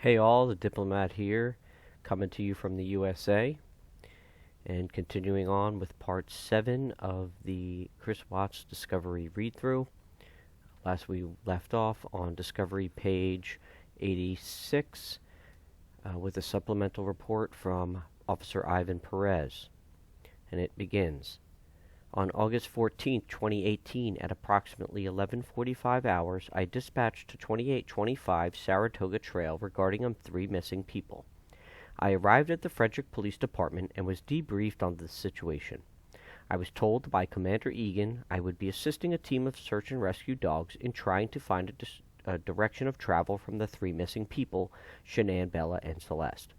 Hey all, the Diplomat here, coming to you from the USA, and continuing on with part 7 of the Chris Watts Discovery Read-Through. Last we left off on Discovery page 86 with a supplemental report from Officer Ivan Perez, and it begins. On August 14, 2018, at approximately 11:45 hours, I dispatched to 2825 Saratoga Trail regarding 3 missing people. I arrived at the Frederick Police Department and was debriefed on the situation. I was told by Commander Egan I would be assisting a team of search and rescue dogs in trying to find a direction of travel from the 3 missing people, Shanann, Bella, and Celeste.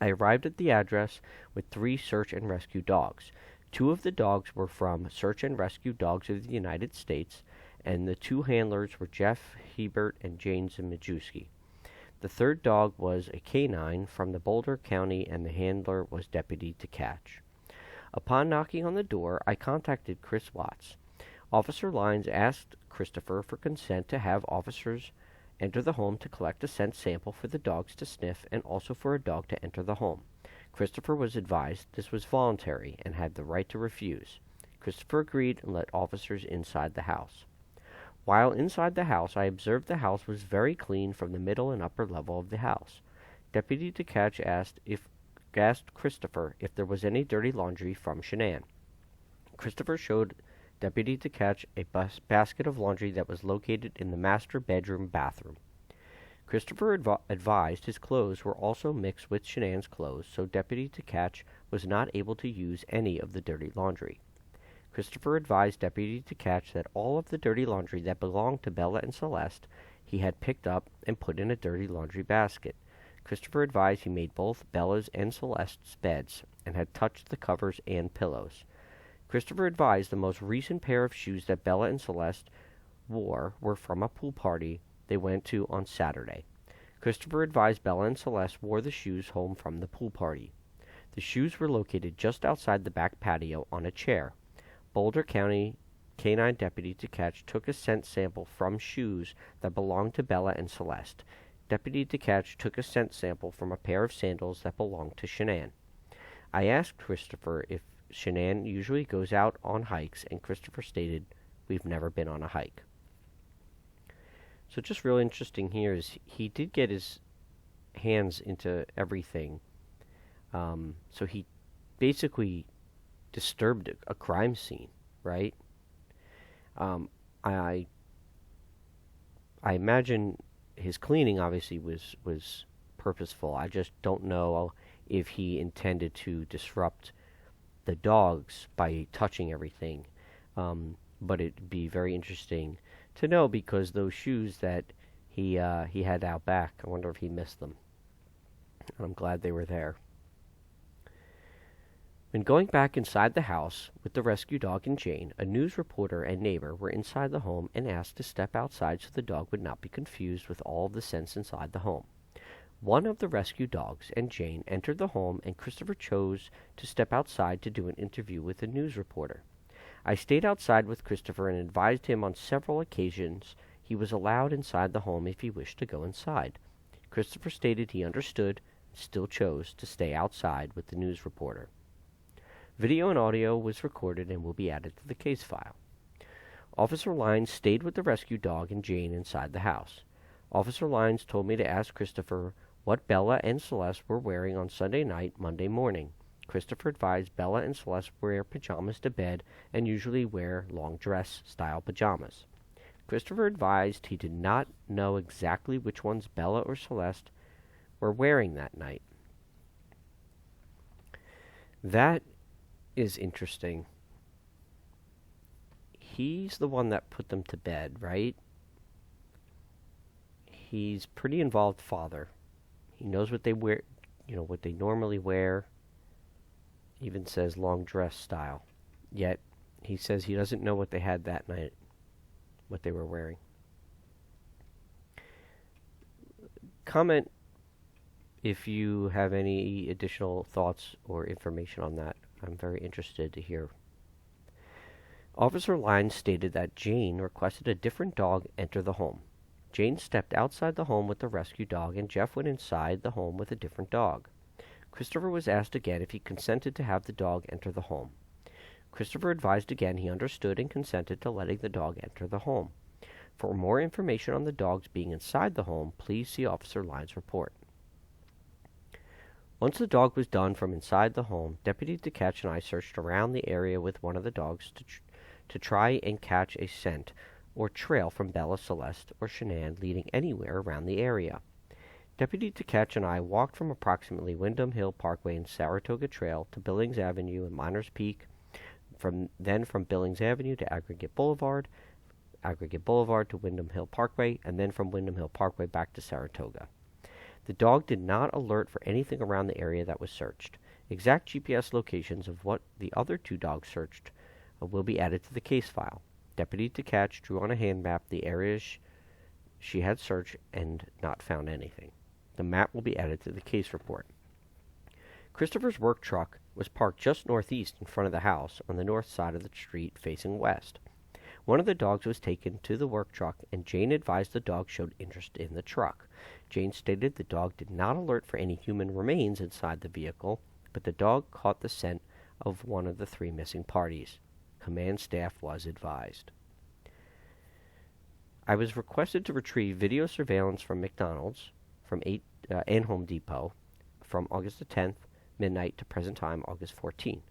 I arrived at the address with 3 search and rescue dogs. 2 of the dogs were from Search and Rescue Dogs of the United States, and the 2 handlers were Jeff Hebert and Jane Majewski. The 3rd dog was a Canine from the Boulder County, and the handler was Deputy Tkach. Upon knocking on the door, I contacted Chris Watts. Officer Lyons asked Christopher for consent to have officers enter the home to collect a scent sample for the dogs to sniff, and also for a dog to enter the home. Christopher was advised this was voluntary and had the right to refuse. Christopher agreed and let officers inside the house. While inside the house, I observed the house was very clean from the middle and upper level of the house. Deputy Tkach asked Christopher if there was any dirty laundry from Shanann. Christopher showed Deputy Tkach a basket of laundry that was located in the master bedroom bathroom. Christopher advised his clothes were also mixed with Shanann's clothes, so Deputy Tkach was not able to use any of the dirty laundry. Christopher advised Deputy Tkach that all of the dirty laundry that belonged to Bella and Celeste he had picked up and put in a dirty laundry basket. Christopher advised he made both Bella's and Celeste's beds and had touched the covers and pillows. Christopher advised the most recent pair of shoes that Bella and Celeste wore were from a pool party they went to on Saturday. Christopher advised Bella and Celeste wore the shoes home from the pool party. The shoes were located just outside the back patio on a chair. Boulder County Canine Deputy Tkach took a scent sample from shoes that belonged to Bella and Celeste. Deputy Tkach took a scent sample from a pair of sandals that belonged to Shanann. I asked Christopher if Shanann usually goes out on hikes, and Christopher stated, "We've never been on a hike." So just real interesting here is he did get his hands into everything. So he basically disturbed a crime scene, right? I imagine his cleaning obviously was purposeful. I just don't know if he intended to disrupt the dogs by touching everything. But it'd be very interesting to know, because those shoes that he had out back, I wonder if he missed them. And I'm glad they were there. When going back inside the house with the rescue dog and Jane, a news reporter and neighbor were inside the home and asked to step outside so the dog would not be confused with all of the scents inside the home. One of the rescue dogs and Jane entered the home, and Christopher chose to step outside to do an interview with the news reporter. I stayed outside with Christopher and advised him on several occasions he was allowed inside the home if he wished to go inside. Christopher stated he understood and still chose to stay outside with the news reporter. Video and audio was recorded and will be added to the case file. Officer Lyons stayed with the rescue dog and Jane inside the house. Officer Lyons told me to ask Christopher what Bella and Celeste were wearing on Sunday night, Monday morning. Christopher advised Bella and Celeste wear pajamas to bed and usually wear long dress-style pajamas. Christopher advised he did not know exactly which ones Bella or Celeste were wearing that night. That is interesting. He's the one that put them to bed, right? He's pretty involved father. He knows what they wear, what they normally wear. Even says long dress style. Yet he says he doesn't know what they had that night, what they were wearing. Comment if you have any additional thoughts or information on that. I'm very interested to hear. Officer Lyons stated that Jane requested a different dog enter the home. Jane stepped outside the home with the rescue dog, and Jeff went inside the home with a different dog. Christopher was asked again if he consented to have the dog enter the home. Christopher advised again he understood and consented to letting the dog enter the home. For more information on the dogs being inside the home, please see Officer Lyons' report. Once the dog was done from inside the home, Deputy DeCatch and I searched around the area with one of the dogs to try and catch a scent or trail from Bella, Celeste, or Shanann leading anywhere around the area. Deputy DeCatch and I walked from approximately Windham Hill Parkway and Saratoga Trail to Billings Avenue and Miners Peak, from Billings Avenue to Aggregate Boulevard to Windham Hill Parkway, and then from Windham Hill Parkway back to Saratoga. The dog did not alert for anything around the area that was searched. Exact GPS locations of what the other two dogs searched will be added to the case file. Deputy DeCatch drew on a hand map the areas she had searched and not found anything. The map will be added to the case report. Christopher's work truck was parked just northeast in front of the house on the north side of the street facing west. One of the dogs was taken to the work truck, and Jane advised the dog showed interest in the truck. Jane stated the dog did not alert for any human remains inside the vehicle, but the dog caught the scent of one of the three missing parties. Command staff was advised. I was requested to retrieve video surveillance from McDonald's and Home Depot from August the 10th, midnight to present time, August 14th.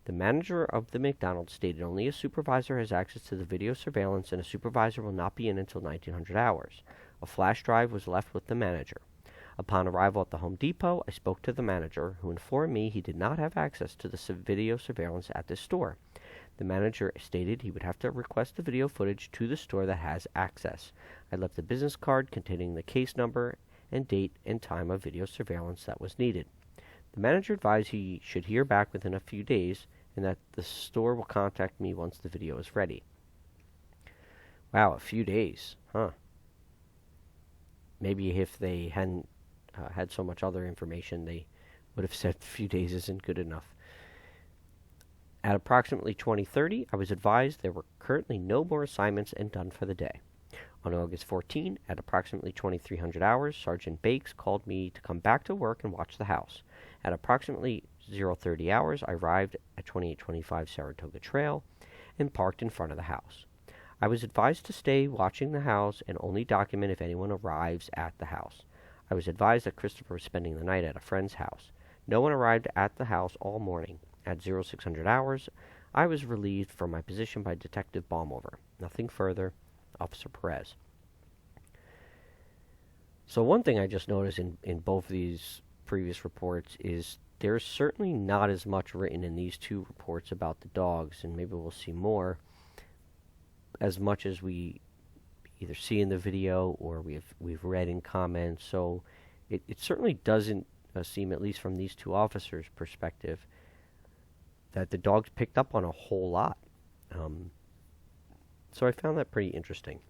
The manager of the McDonald's stated only a supervisor has access to the video surveillance, and a supervisor will not be in until 1900 hours. A flash drive was left with the manager. Upon arrival at the Home Depot, I spoke to the manager, who informed me he did not have access to the video surveillance at this store. The manager stated he would have to request the video footage to the store that has access. I left a business card containing the case number and date and time of video surveillance that was needed. The manager advised he should hear back within a few days, and that the store will contact me once the video is ready. Wow, a few days, huh? Maybe if they hadn't had so much other information, they would have said a few days isn't good enough. At approximately 20:30, I was advised there were currently no more assignments and done for the day. On August 14, at approximately 2300 hours, Sergeant Bakes called me to come back to work and watch the house. At approximately 0:30 hours, I arrived at 2825 Saratoga Trail and parked in front of the house. I was advised to stay watching the house and only document if anyone arrives at the house. I was advised that Christopher was spending the night at a friend's house. No one arrived at the house all morning. At 0600 hours, I was relieved from my position by Detective Baumover. Nothing further. Officer Perez. So one thing I just noticed in both these previous reports is there's certainly not as much written in these two reports about the dogs, and maybe we'll see more, as much as we either see in the video or we've read in comments. So it certainly doesn't seem, at least from these two officers' perspective, that the dogs picked up on a whole lot. So I found that pretty interesting.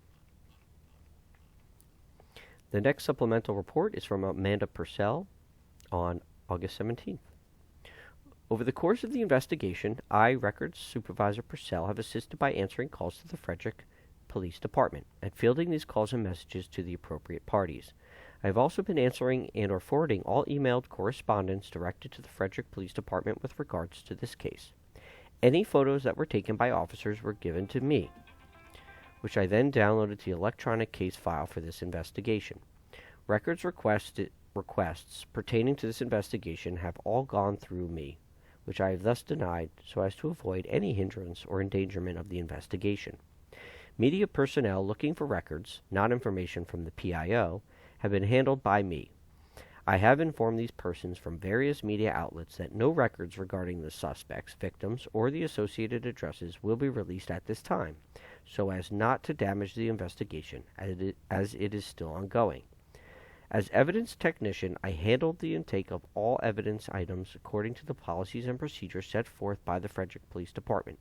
The next supplemental report is from Amanda Purcell on August 17th. Over the course of the investigation, I, Records Supervisor Purcell, have assisted by answering calls to the Frederick Police Department and fielding these calls and messages to the appropriate parties. I have also been answering and or forwarding all emailed correspondence directed to the Frederick Police Department with regards to this case. Any photos that were taken by officers were given to me, which I then downloaded to the electronic case file for this investigation. Records requests pertaining to this investigation have all gone through me, which I have thus denied so as to avoid any hindrance or endangerment of the investigation. Media personnel looking for records, not information from the PIO, have been handled by me. I have informed these persons from various media outlets that no records regarding the suspects, victims, or the associated addresses will be released at this time, so as not to damage the investigation as it is still ongoing. As evidence technician, I handled the intake of all evidence items according to the policies and procedures set forth by the Frederick Police Department.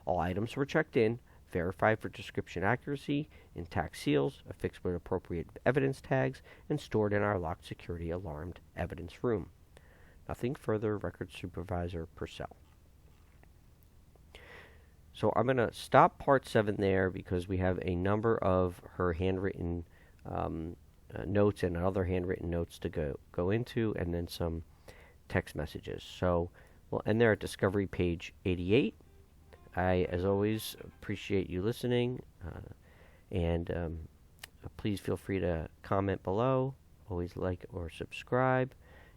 All items were checked in, verified for description accuracy, intact seals, affixed with appropriate evidence tags, and stored in our locked security alarmed evidence room. Nothing further, Records Supervisor Purcell. So I'm going to stop part 7 there because we have a number of her handwritten notes and other handwritten notes to go into, and then some text messages. So we'll end there at discovery page 88. I, as always, appreciate you listening, and please feel free to comment below. Always like or subscribe,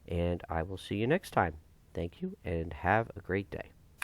and I will see you next time. Thank you, and have a great day.